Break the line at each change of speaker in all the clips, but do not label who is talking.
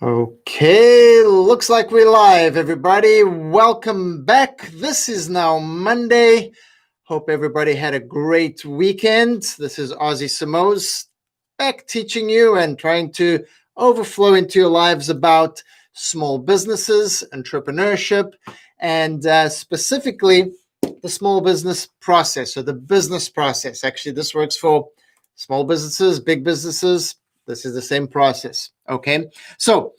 Okay, looks like we're live, everybody. Welcome back. This is now Monday. Hope everybody had a great weekend. This is Ozzy Simoes back teaching you and trying to overflow into your lives about small businesses, entrepreneurship, and specifically the small business process or the business process. Actually, this works for small businesses, big businesses. This is the same process. Okay. So,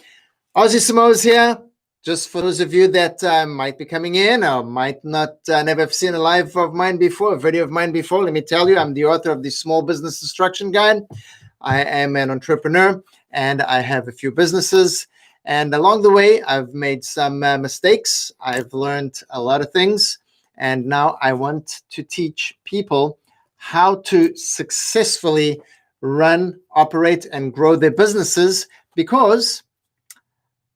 Ozzy Simoes here. Just for those of you that might be coming in or might not never have seen a live of mine before, a video of mine before, let me tell you, I'm the author of the Small Business Instruction Guide. I am an entrepreneur and I have a few businesses. And along the way, I've made some mistakes. I've learned a lot of things. And now I want to teach people how to successfully run, operate, and grow their businesses, because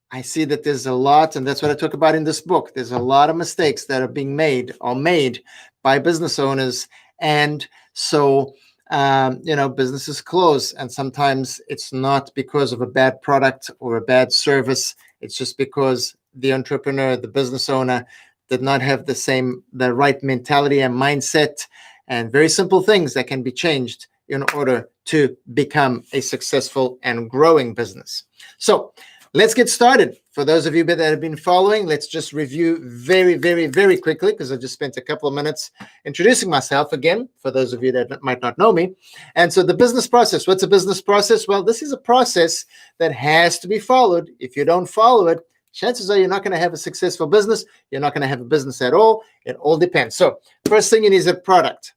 I see that there's a lot, and that's what I talk about in this book. There's a lot of mistakes that are being made or made by business owners. And so, businesses close. And sometimes it's not because of a bad product or a bad service. It's just because the entrepreneur, the business owner, did not have the right mentality and mindset, and very simple things that can be changed in order to become a successful and growing business. So let's get started. For those of you that have been following, let's just review very, very, very quickly, because I just spent a couple of minutes introducing myself again, for those of you that might not know me. And so the business process, what's a business process? Well, this is a process that has to be followed. If you don't follow it, chances are you're not going to have a successful business. You're not going to have a business at all. It all depends. So first thing you need is a product.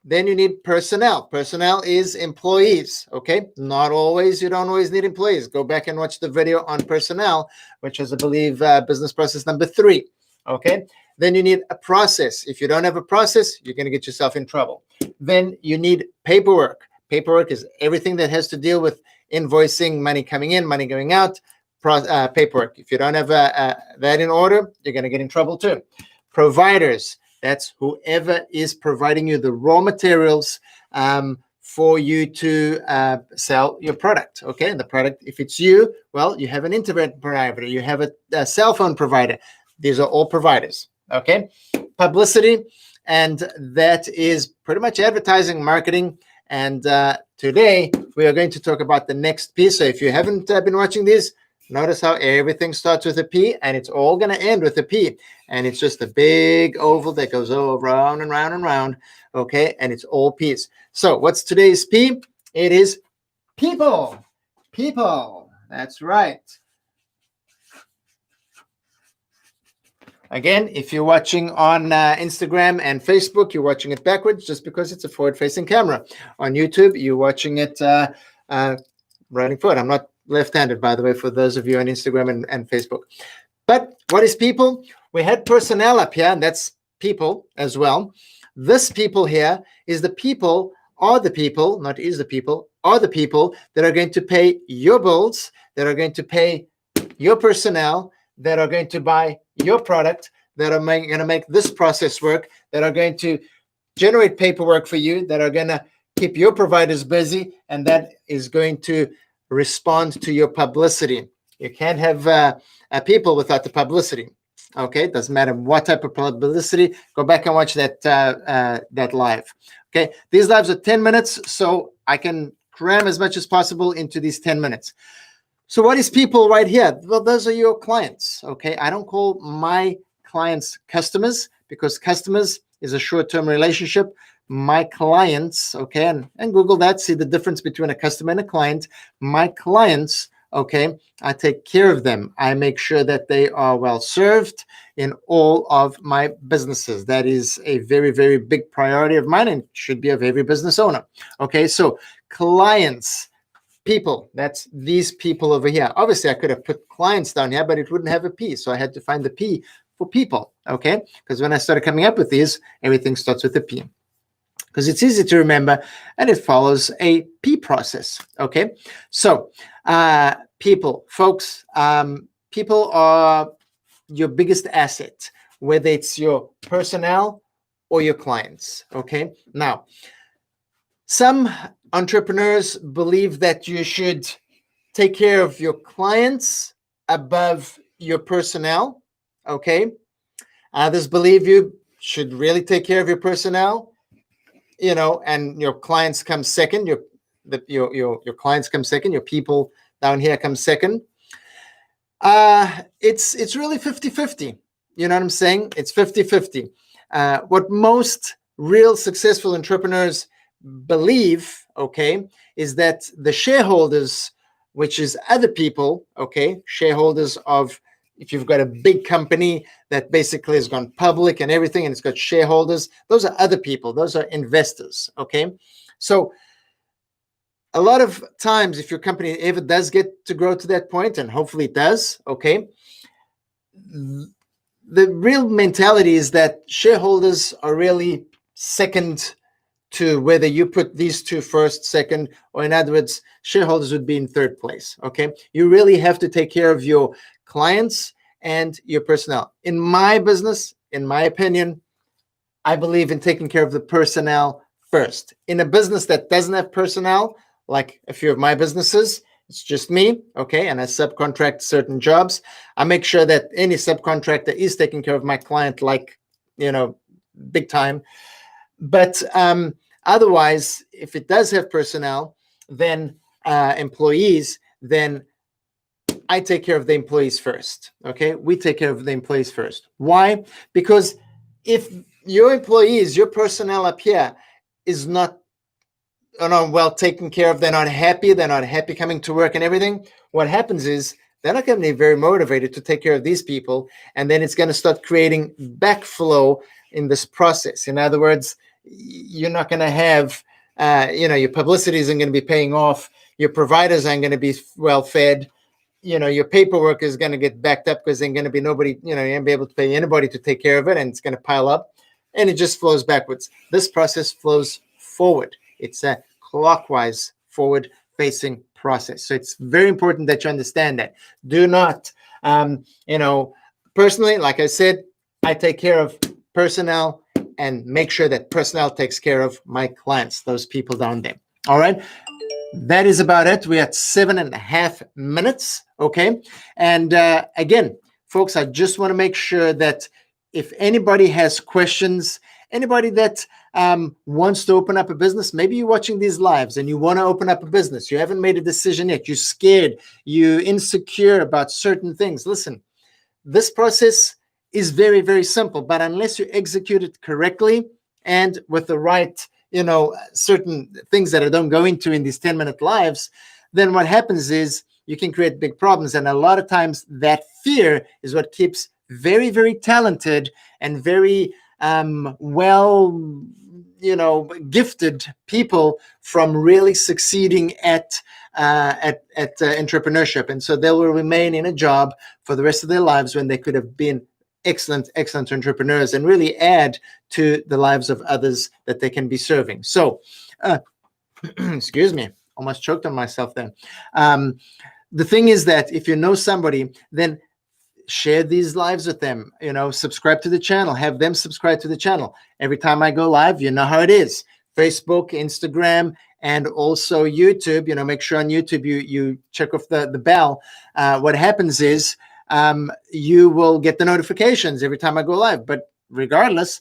Then you need personnel. Personnel is employees, okay? Not always. You don't always need employees. Go back and watch the video on personnel, which is, I believe, business process number 3, okay? Then you need a process. If you don't have a process, you're going to get yourself in trouble. Then you need paperwork. Paperwork is everything that has to deal with invoicing, money coming in, money going out, paperwork. If you don't have that in order, you're going to get in trouble too. Providers. That's whoever is providing you the raw materials for you to sell your product, okay? And the product, if it's you, well, you have an internet provider, you have a cell phone provider. These are all providers, okay? Publicity, and that is pretty much advertising, marketing. And today, we are going to talk about the next piece. So if you haven't been watching these, notice how everything starts with a P, and it's all going to end with a P. And it's just a big oval that goes around and round and round, okay? And it's all P's. So what's today's P? It is people. People. That's right. Again, if you're watching on Instagram and Facebook, you're watching it backwards just because it's a forward-facing camera. On YouTube, you're watching it running forward. I'm not left-handed, by the way, for those of you on Instagram and Facebook. But what is people? We had personnel up here, and that's people as well. This people here is the people, are the people, not is the people, are the people that are going to pay your bills, that are going to pay your personnel, that are going to buy your product, that are going to make this process work, that are going to generate paperwork for you, that are going to keep your providers busy, and that is going to respond to your publicity. You can't have people without the publicity. Okay, it doesn't matter what type of publicity. Go back and watch that live. Okay, these lives are 10 minutes, so I can cram as much as possible into these 10 minutes. So what is people right here? Well, those are your clients. Okay, I don't call my clients customers, because customers is a short-term relationship. My clients, okay, and Google that, see the difference between a customer and a client. My clients, okay, I take care of them. I make sure that they are well served in all of my businesses. That is a very, very big priority of mine, and should be of every business owner. Okay, so clients, people, that's these people over here. Obviously, I could have put clients down here, but it wouldn't have a P, so I had to find the P for people, okay? Because when I started coming up with these, everything starts with a P, because it's easy to remember and it follows a P process, okay? So people, folks, people are your biggest asset, whether it's your personnel or your clients, okay? Now, some entrepreneurs believe that you should take care of your clients above your personnel. Okay. Others believe you should really take care of your personnel, and your clients come second. Your clients come second. Your people down here come second. It's really 50-50. You know what I'm saying? It's 50-50. What most real successful entrepreneurs believe, okay, is that the shareholders, which is other people, okay, shareholders of, if you've got a big company that basically has gone public and everything, and it's got shareholders, those are other people. Those are investors, okay? So a lot of times, if your company ever does get to grow to that point, and hopefully it does, okay, the real mentality is that shareholders are really second to whether you put these two first, second, or in other words, shareholders would be in third place, okay? You really have to take care of your clients and your personnel. In my business, in my opinion, I believe in taking care of the personnel first. In a business that doesn't have personnel, like a few of my businesses, it's just me, okay, and I subcontract certain jobs. I make sure that any subcontractor is taking care of my client, like, big time. But otherwise, if it does have personnel, then employees, then I take care of the employees first, okay? We take care of the employees first. Why? Because if your employees, your personnel up here is not well taken care of, they're not happy coming to work and everything, what happens is they're not going to be very motivated to take care of these people, and then it's going to start creating backflow in this process. In other words, you're not going to have, your publicity isn't going to be paying off, your providers aren't going to be well fed, your paperwork is going to get backed up because there's going to be nobody, you're going to be able to pay anybody to take care of it, and it's going to pile up, and it just flows backwards. This process flows forward. It's a clockwise forward facing process. So it's very important that you understand that. Do not, personally, like I said, I take care of personnel and make sure that personnel takes care of my clients, those people down there. All right. That is about it. We're at 7.5 minutes. Okay. And again, folks, I just want to make sure that if anybody has questions, anybody that wants to open up a business, maybe you're watching these lives and you want to open up a business, you haven't made a decision yet, you're scared, you're insecure about certain things. Listen, this process is very, very simple, but unless you execute it correctly and with the right, certain things that I don't go into in these 10-minute lives, then what happens is you can create big problems. And a lot of times that fear is what keeps very, very talented and very gifted people from really succeeding at entrepreneurship. And so they will remain in a job for the rest of their lives when they could have been excellent entrepreneurs and really add to the lives of others that they can be serving. So, excuse me, almost choked on myself then. The thing is that if you know somebody, then share these lives with them, subscribe to the channel, have them subscribe to the channel. Every time I go live, you know how it is. Facebook, Instagram, and also YouTube, make sure on YouTube you check off the bell. What happens is you will get the notifications every time I go live. But regardless,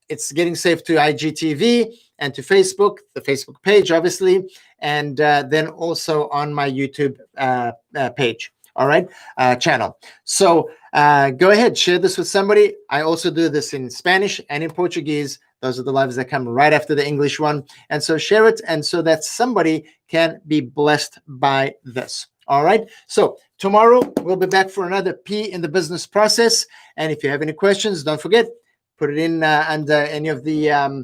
it's getting saved to IGTV and to Facebook, the Facebook page, obviously, and then also on my YouTube page. All right, channel. So go ahead, share this with somebody. I also do this in Spanish and in Portuguese. Those are the lives that come right after the English one. And so share it, and so that somebody can be blessed by this. All right. So tomorrow we'll be back for another P in the business process. And if you have any questions, don't forget, put it in under any of the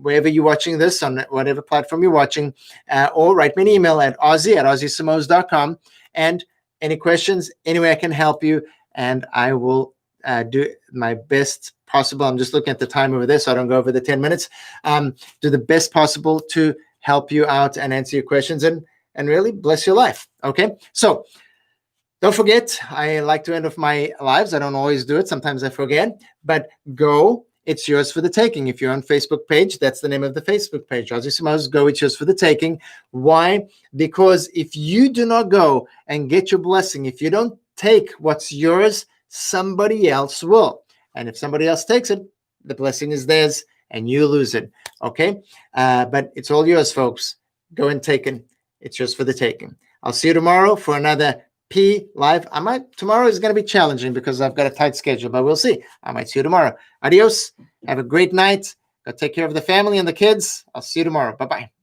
wherever you're watching this, on whatever platform you're watching, or write me an email at ozzy@ozzysimoes.com. And any questions, any way I can help you, and I will do my best possible. I'm just looking at the time over there so I don't go over the 10 minutes. Do the best possible to help you out and answer your questions and really bless your life. Okay, so don't forget, I like to end off my lives. I don't always do it. Sometimes I forget, but go it's yours for the taking. If you're on Facebook page, that's the name of the Facebook page, Ozzy Simoes, Go, it's yours for the taking. Why? Because if you do not go and get your blessing, if you don't take what's yours, somebody else will. And if somebody else takes it, the blessing is theirs and you lose it. Okay? But it's all yours, folks. Go and take it. It's yours for the taking. I'll see you tomorrow for another P Live. Tomorrow is going to be challenging because I've got a tight schedule, but we'll see. I might see you tomorrow. Adios. Have a great night. Go take care of the family and the kids. I'll see you tomorrow. Bye-bye.